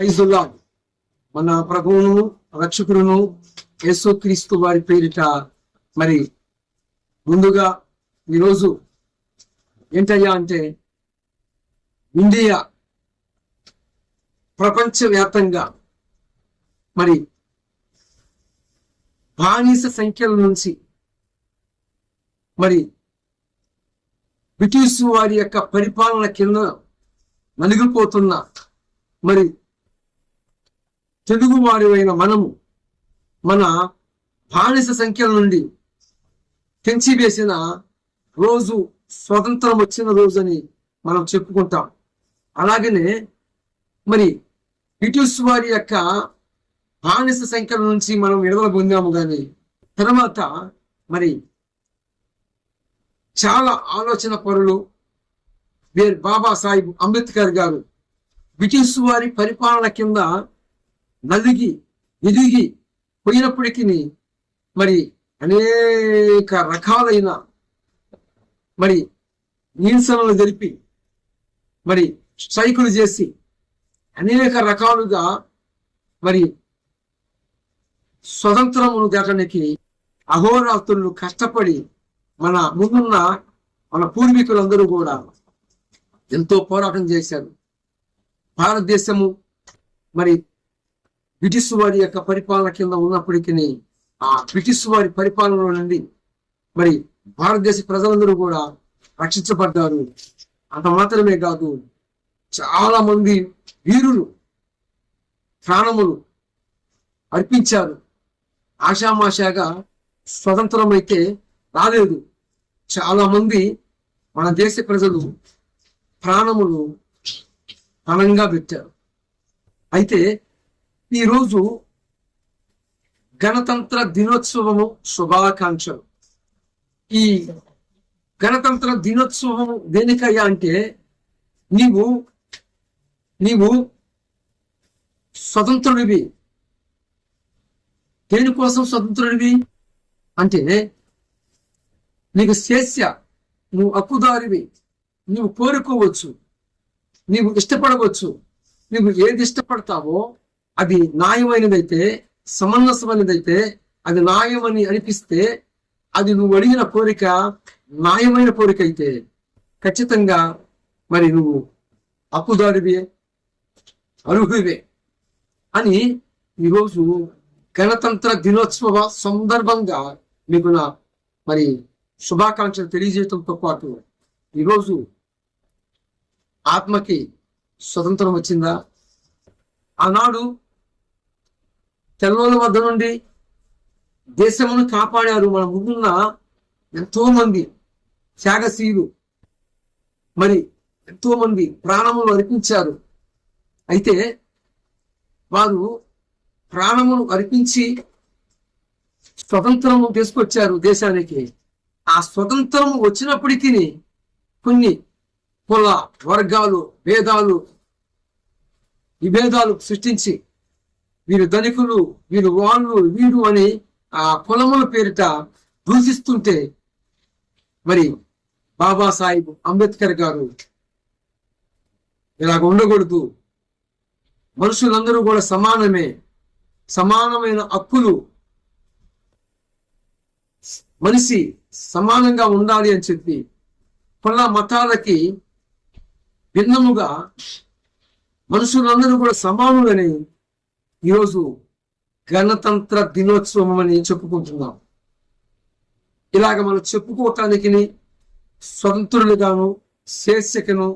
ఐజుల్లా మన ప్రభువును రక్షకుడును యేసుక్రీస్తు వారి పేరిట మరి ముందుగా ఈరోజు ఏంటయ్యా అంటే ఇండియా ప్రపంచవ్యాప్తంగా మరి బానిస సంఖ్యల నుంచి మరి బ్రిటిష్ వారి యొక్క పరిపాలన కింద నలిగిపోతున్న మరి తెలుగు వారివైన మనము మన బానిస సంఖ్యల నుండి తెంచివేసిన రోజు స్వతంత్రం వచ్చిన రోజు అని మనం చెప్పుకుంటాం. అలాగనే మరి బ్రిటిష్ వారి యొక్క బానిస సంఖ్యల నుంచి మనం విడుదల పొందాము. కానీ తర్వాత మరి చాలా ఆలోచన పరులు బాబాసాహెబ్ అంబేద్కర్ గారు బ్రిటిష్ వారి పరిపాలన కింద నలిగి ఎదిగి పోయినప్పటికీ మరి అనేక రకాలైన మరి నిరసనలు జరిపి మరి స్ట్రైకులు చేసి అనేక రకాలుగా మరి స్వతంత్రమును దాటానికి అహోరాత్రులు కష్టపడి మన ముందున్న మన పూర్వీకులందరూ కూడా ఎంతో పోరాటం చేశారు. భారతదేశము మరి బ్రిటిష్ వారి యొక్క పరిపాలన కింద ఉన్నప్పటికీ ఆ బ్రిటిష్ వారి పరిపాలన నుండి మరి భారతదేశ ప్రజలందరూ కూడా రక్షించబడ్డారు. అంత మాత్రమే కాదు, చాలా మంది వీరులు ప్రాణములు అర్పించారు. ఆషామాషాగా స్వతంత్రం అయితే రాలేదు. చాలా మంది మన దేశ ప్రజలు ప్రాణములు పణంగా పెట్టారు. అయితే ఈరోజు గణతంత్ర దినోత్సవము శుభాకాంక్షలు. ఈ గణతంత్ర దినోత్సవము దేనికయ్యా అంటే నీవు స్వతంత్రుడివి. దేనికోసం స్వతంత్రుడివి అంటే నీకు స్వేచ్ఛ, నువ్వు హక్కుదారివి, నువ్వు కోరుకోవచ్చు, నీవు ఇష్టపడవచ్చు. నువ్వు ఏది ఇష్టపడతావో అది న్యాయమైనదైతే, సమంజసమైనదైతే, అది న్యాయమని అనిపిస్తే, అది నువ్వు అడిగిన కోరిక న్యాయమైన కోరిక అయితే ఖచ్చితంగా మరి నువ్వు హక్కుదారివే, అర్హుడివే అని ఈరోజు గణతంత్ర దినోత్సవ సందర్భంగా మీకు నా మరి శుభాకాంక్షలు తెలియజేయడంతో పాటు ఈరోజు ఆత్మకి స్వతంత్రం వచ్చిందా? ఆనాడు తెల్లల వద్ద నుండి దేశమును కాపాడారు మన ముందున్న ఎంతో మంది త్యాగశీలు, మరి ఎంతో మంది ప్రాణములు అర్పించారు. అయితే వారు ప్రాణములు అర్పించి స్వతంత్రము తీసుకొచ్చారు దేశానికి. ఆ స్వతంత్రం వచ్చినప్పటికీ కొన్ని కుల వర్గాలు విభేదాలు సృష్టించి వీరు ధనికులు, వీరు వీరు అని ఆ కులముల పేరిట దూషిస్తుంటే మరి బాబాసాహెబ్ అంబేద్కర్ గారు ఇలాగ ఉండకూడదు, మనుషులందరూ కూడా సమానమే, సమానమైన హక్కులు, మనిషి సమానంగా ఉండాలి అని చెప్పి కుల మతాలకి భిన్నముగా మనుషులందరూ కూడా సమానులని ఈరోజు గణతంత్ర దినోత్సవం అని చెప్పుకుంటున్నాం. ఇలాగ మనం చెప్పుకోవటానికి స్వతంత్రులుగాను స్వేచ్ఛకును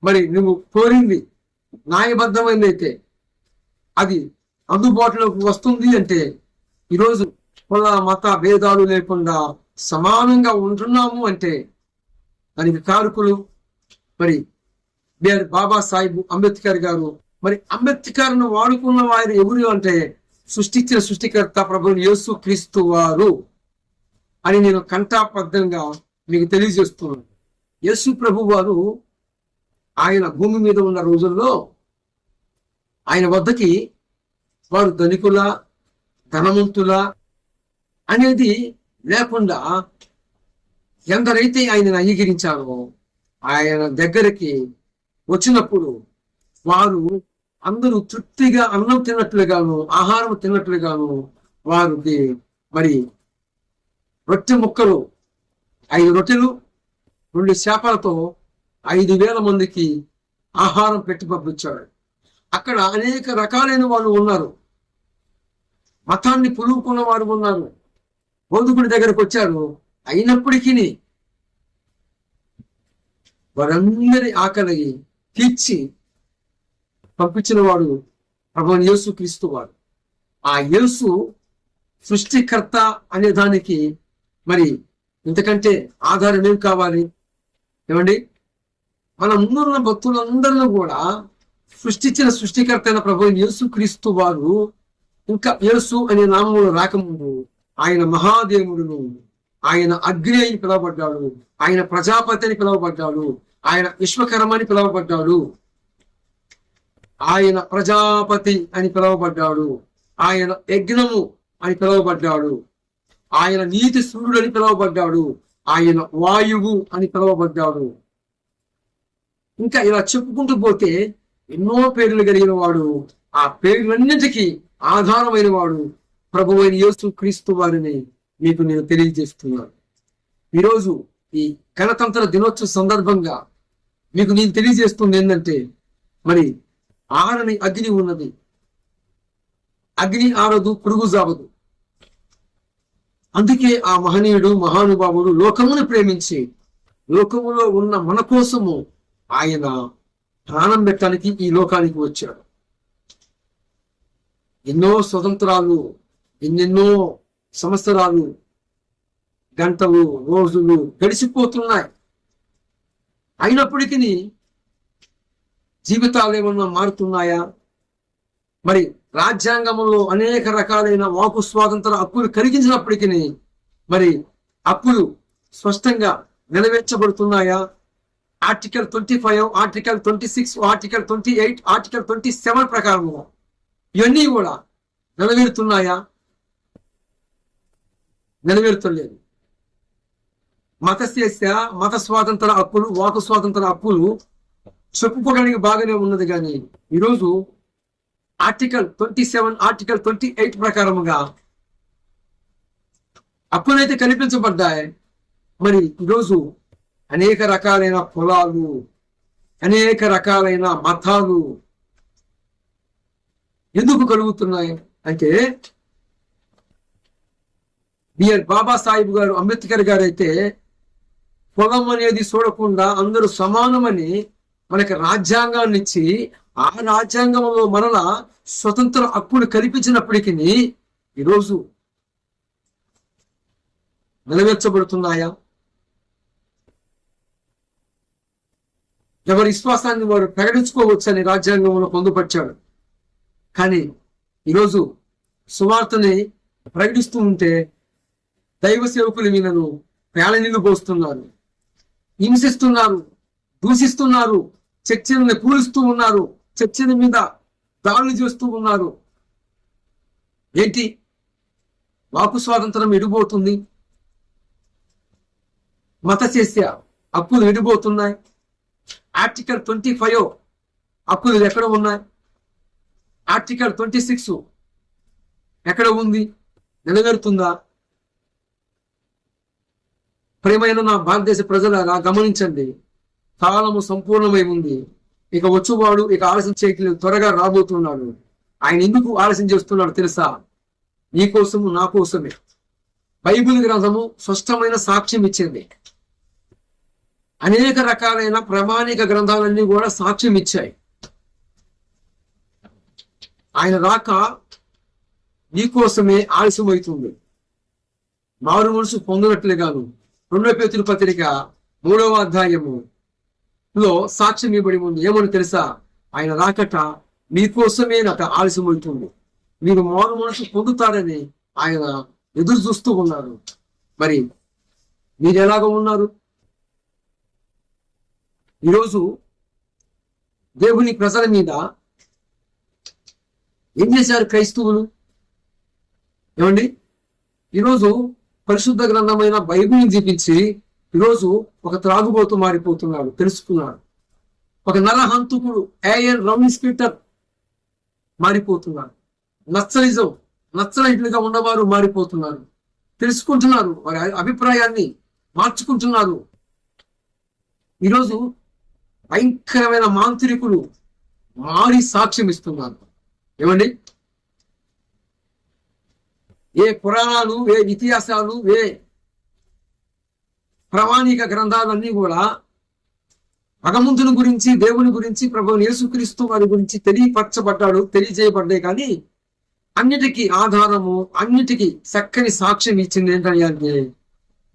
మరి నువ్వు కోరింది న్యాయబద్ధమైనదైతే అది అందుబాటులోకి వస్తుంది అంటే ఈరోజు కుల మత భేదాలు లేకుండా సమానంగా ఉంటున్నాము అంటే దానికి కారకులు మరి బాబాసాహెబ్ అంబేద్కర్ గారు. మరి అంబేద్కర్ను వాడుకున్న వారు ఎవరు అంటే సృష్టించిన సృష్టికర్త ప్రభువు యేసుక్రీస్తు వారు అని నేను కంఠాబద్ధంగా మీకు తెలియజేస్తున్నాను. యేసు ప్రభు వారు ఆయన భూమి మీద ఉన్న రోజుల్లో ఆయన వద్దకి వారు ధనికుల ధనవంతుల అనేది లేకుండా ఎందరైతే ఆయనను అంగీకరించారో ఆయన దగ్గరికి వచ్చినప్పుడు వారు అందరూ తృప్తిగా అన్నం తిన్నట్లుగాను, ఆహారం తిన్నట్లుగాను వారికి మరి రొట్టె ముక్కలు 5 రొట్టెలు 2 చేపలతో 5,000 మందికి ఆహారం పెట్టి పంపించాడు. అక్కడ అనేక రకాలైన వాళ్ళు ఉన్నారు. మతాన్ని పులుపుకున్న వారు ఉన్నారు. బోధకుడి దగ్గరకు వచ్చారు. అయినప్పటికీ వారందరి ఆకలి తీర్చి పంపించిన వాడు ప్రభువైన యేసు క్రీస్తు వాడు. ఆ యేసు సృష్టికర్త అనే దానికి మరి ఇంతకంటే ఆధారం ఏం కావాలి? ఏమండి, మన ముందున్న భక్తులందరిలో కూడా సృష్టించిన సృష్టికర్త అయిన ప్రభువైన యేసు క్రీస్తు వారు ఇంకా యేసు అనే నామములు రాకముందు ఆయన మహాదేవుడును, ఆయన అగ్ని అని పిలువబడ్డాడు, ఆయన ప్రజాపతి అని పిలువబడ్డాడు, ఆయన విశ్వకర్మ అని పిలువబడ్డాడు, ఆయన ప్రజాపతి అని పిలువబడ్డాడు, ఆయన యజ్ఞము అని పిలువబడ్డాడు, ఆయన నీతి సూర్యుడు అని పిలువబడ్డాడు, ఆయన వాయువు అని పిలువబడ్డాడు. ఇంకా ఇలా చెప్పుకుంటూ పోతే ఎన్నో పేర్లు కలిగిన వాడు. ఆ పేర్లన్నింటికీ ఆధారమైన వాడు ప్రభువైన యేసు క్రీస్తు వారిని మీకు నేను తెలియజేస్తున్నాను. ఈరోజు ఈ గణతంత్ర దినోత్సవ సందర్భంగా మీకు నేను తెలియజేస్తుంది ఏంటంటే, మరి ఆరని అగ్ని ఉన్నది. అగ్ని ఆరదు, పురుగు జావదు. అందుకే ఆ మహనీయుడు మహానుభావుడు లోకమును ప్రేమించి లోకములో ఉన్న మన కోసము ఆయన ప్రాణం పెట్టడానికి ఈ లోకానికి వచ్చాడు. ఎన్నో స్వతంత్రాలు, ఎన్నెన్నో సంవత్సరాలు, గంటలు, రోజులు గడిచిపోతున్నాయి. అయినప్పటికీ జీవితాలు ఏమన్నా మారుతున్నాయా? మరి రాజ్యాంగంలో అనేక రకాలైన వాకు స్వాతంత్ర హక్కులు కలిగించినప్పటికీ మరి హక్కులు స్పష్టంగా నెరవేర్చబడుతున్నాయా? ఆర్టికల్ 25, ఆర్టికల్ 26, ఆర్టికల్ 28, ఆర్టికల్ 27 ప్రకారము ఇవన్నీ కూడా నెరవేరుతున్నాయా? నెరవేరుతలేదు. మత స్వాతంత్ర హక్కులు, వాకు స్వాతంత్ర హక్కులు చెప్పుకోవడానికి బాగానే ఉన్నది, కానీ ఈరోజు ఆర్టికల్ 27, ఆర్టికల్ 28 ప్రకారముగా హక్కులైతే కల్పించబడ్డాయి. మరి ఈరోజు అనేక రకాలైన కులాలు, అనేక రకాలైన మతాలు ఎందుకు కలుగుతున్నాయి అంటే, బిఆర్ బాబాసాహెబ్ గారు, అంబేద్కర్ గారు అయితే కులం అనేది చూడకుండా అందరూ సమానమని మనకి రాజ్యాంగాన్ని ఇచ్చి ఆ రాజ్యాంగంలో మనల స్వతంత్ర హక్కులు కల్పించినప్పటికీ ఈరోజు నెరవేర్చబడుతున్నాయా? ఎవరి విశ్వాసాన్ని వారు ప్రకటించుకోవచ్చని రాజ్యాంగంలో పొందుపరిచాడు. కానీ ఈరోజు సువార్తని ప్రకటిస్తూ ఉంటే దైవ సేవకులు వీళ్ళను పేళ నీళ్లు పోస్తున్నారు, హింసిస్తున్నారు, దూషిస్తున్నారు, చర్చలను కూలుస్తూ ఉన్నారు, చర్చల మీద దాడులు చేస్తూ ఉన్నారు. ఏంటి? వాకు స్వాతంత్రం ఎడిపోతుంది, మత చేసే హక్కులు ఎడిపోతున్నాయి. ఆర్టికల్ 25 హక్కులు ఎక్కడ ఉన్నాయి? ఆర్టికల్ 26 ఎక్కడ ఉంది? నెరవేరుతుందా? ప్రియమైన నా భారతదేశ ప్రజలారా గమనించండి, కాలము సంపూర్ణమై ఉంది. ఇక వచ్చువాడు ఇక ఆలస్యం చేయట్లేదు, త్వరగా రాబోతున్నాడు. ఆయన ఎందుకు ఆలస్యం చేస్తున్నాడు తెలుసా? నీ కోసము, నా కోసమే. బైబిల్ గ్రంథము స్పష్టమైన సాక్ష్యం ఇచ్చింది. అనేక రకాలైన ప్రామాణిక గ్రంథాలన్నీ కూడా సాక్ష్యం ఇచ్చాయి. ఆయన రాక నీకోసమే ఆలస్యం అవుతుంది. మారు మనసు పొందినట్లుగాను 2 పేతురు పత్రిక 3వ అధ్యాయములో సాక్ష్యం ఇవ్వబడి ఉంది. ఏమని తెలుసా? ఆయన రాకట మీకోసమే నట ఆలస్యం అవుతుంది. మీరు మారు మనసు పొందుతారని ఆయన ఎదురు చూస్తూ ఉన్నారు. మరి మీరు ఎలాగ ఉన్నారు? ఈరోజు దేవుని ప్రజల మీద ఏం చేశారు క్రైస్తవులు? ఏమండి, ఈరోజు పరిశుద్ధ గ్రంథమైన బైబిల్ని చూపించి ఈరోజు ఒక త్రాగుబోతు మారిపోతున్నాడు. తెలుసుకున్నాడు. ఒక నరహంతకుడు, ఏఎన్ రౌనిస్ పీటర్ మారిపోతున్నారు. నచ్చనట్లుగా ఉన్నవారు మారిపోతున్నారు. తెలుసుకుంటున్నారు, వారి అభిప్రాయాన్ని మార్చుకుంటున్నారు. ఈరోజు భయంకరమైన మాంత్రికులు మారి సాక్ష్యం ఇస్తున్నారు. ఏమండి, ఏ పురాణాలు, ఏ ఇతిహాసాలు, ఏ ప్రామాణిక గ్రంథాలన్నీ కూడా భగవంతుని గురించి, దేవుని గురించి, ప్రభువు యేసుక్రీస్తు వారి గురించి తెలియజేయబడ్డాయి. కానీ అన్నిటికీ ఆధారము, అన్నిటికీ చక్కని సాక్ష్యం ఇచ్చింది ఏంటంటే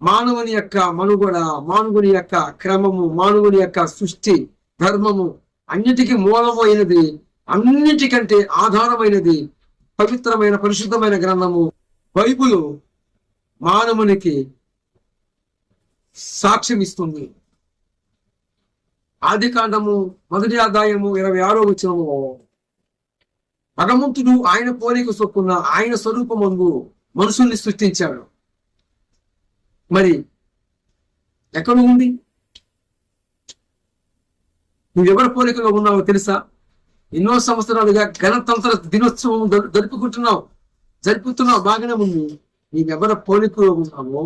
మానవుని యొక్క మనుగడ, మానవుని యొక్క క్రమము, మానవుని యొక్క సృష్టి ధర్మము, అన్నిటికీ మూలమైనది, అన్నిటికంటే ఆధారమైనది పవిత్రమైన పరిశుద్ధమైన గ్రంథము బైబిలు మానవునికి సాక్ష్యం ఇస్తుంది. ఆదికాండము 1వ అధ్యాయము 26వ వచనము, భగవంతుడు ఆయన పోలిక చొప్పున ఆయన స్వరూపమందు మనుషుల్ని సృష్టించాడు. మరి ఎక్కడ ఉంది? నువ్వెవరి పోలికలో ఉన్నావో తెలుసా? ఎన్నో సంవత్సరాలుగా గణతంత్ర దినోత్సవం జరుపుతున్నావు, బాగానే ఉంది. నీవెవరి పోలికలో ఉన్నావో,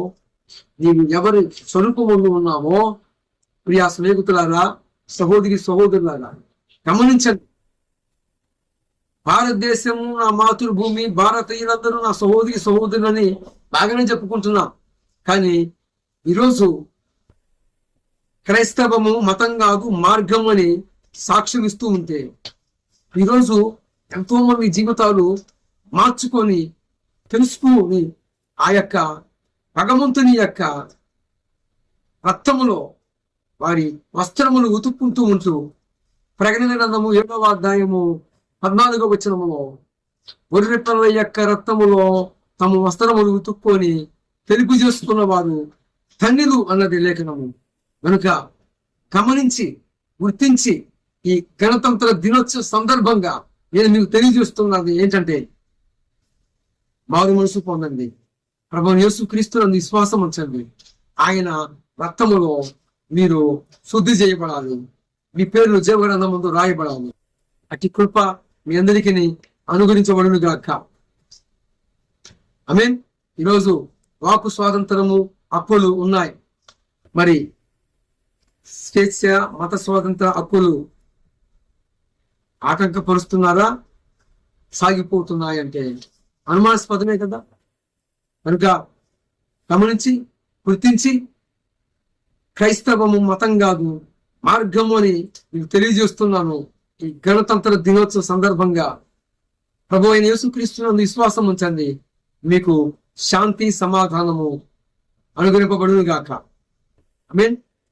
నీవు ఎవరి స్వరూపంలో ఉన్నావో, ప్రియా స్నేహితులారా, సహోదరులారా గమనించండి. భారతదేశము నా మాతృభూమి, భారతీయులందరూ నా సహోదరులని బాగానే చెప్పుకుంటున్నాం. కానీ ఈరోజు క్రైస్తవము మతం కాదు, మార్గం అని సాక్ష్యం ఇస్తూ ఉంటే ఈరోజు ఎంతో మంది జీవితాలు మార్చుకొని తెలుసుకుని ఆ యొక్క భగవంతుని యొక్క రక్తములో వారి వస్త్రములు ఉతుక్కుంటూ ఉంటూ ప్రకటన గ్రంథము 7వ అధ్యాయము 14వ వచనములో గొర్రెపిల్ల యొక్క రక్తములో తమ వస్త్రములు ఉతుక్కొని తెలుపు చేసుకున్న వారు ధన్యులు అన్నది లేఖనము. కనుక గమనించి, గుర్తించి ఈ గణతంత్ర దినోత్సవ సందర్భంగా నేను మీకు తెలియజేస్తున్నది ఏంటంటే, మారు మనసు పొందండి, ప్రభువు యేసుక్రీస్తునందు విశ్వాసం ఉంచండి, ఆయన రక్తములో మీరు శుద్ధి చేయబడాలి, మీ పేర్లు జీవగ్రంథం ముందు రాయబడాలి. అట్టి కృప మీ అందరికీ అనుగ్రహించబడును గాక. ఆమేన్. ఈరోజు వాక్కు స్వాతంత్రము హక్కులు ఉన్నాయి. మరి స్వేచ్ఛ, మత స్వాతంత్ర హక్కులు ఆటంకపరుస్తున్నారా, సాగిపోతున్నాయంటే అనుమానాస్పదమే కదా. కనుక గమనించి, గుర్తించి, క్రైస్తవము మతం కాదు, మార్గము అని మీకు తెలియజేస్తున్నాను. ఈ గణతంత్ర దినోత్సవ సందర్భంగా ప్రభువు అయిన యేసుక్రీస్తునందు విశ్వాసం ఉంచండి, మీకు శాంతి సమాధానము అనుగ్రహింపబడును గాక. ఆమేన్.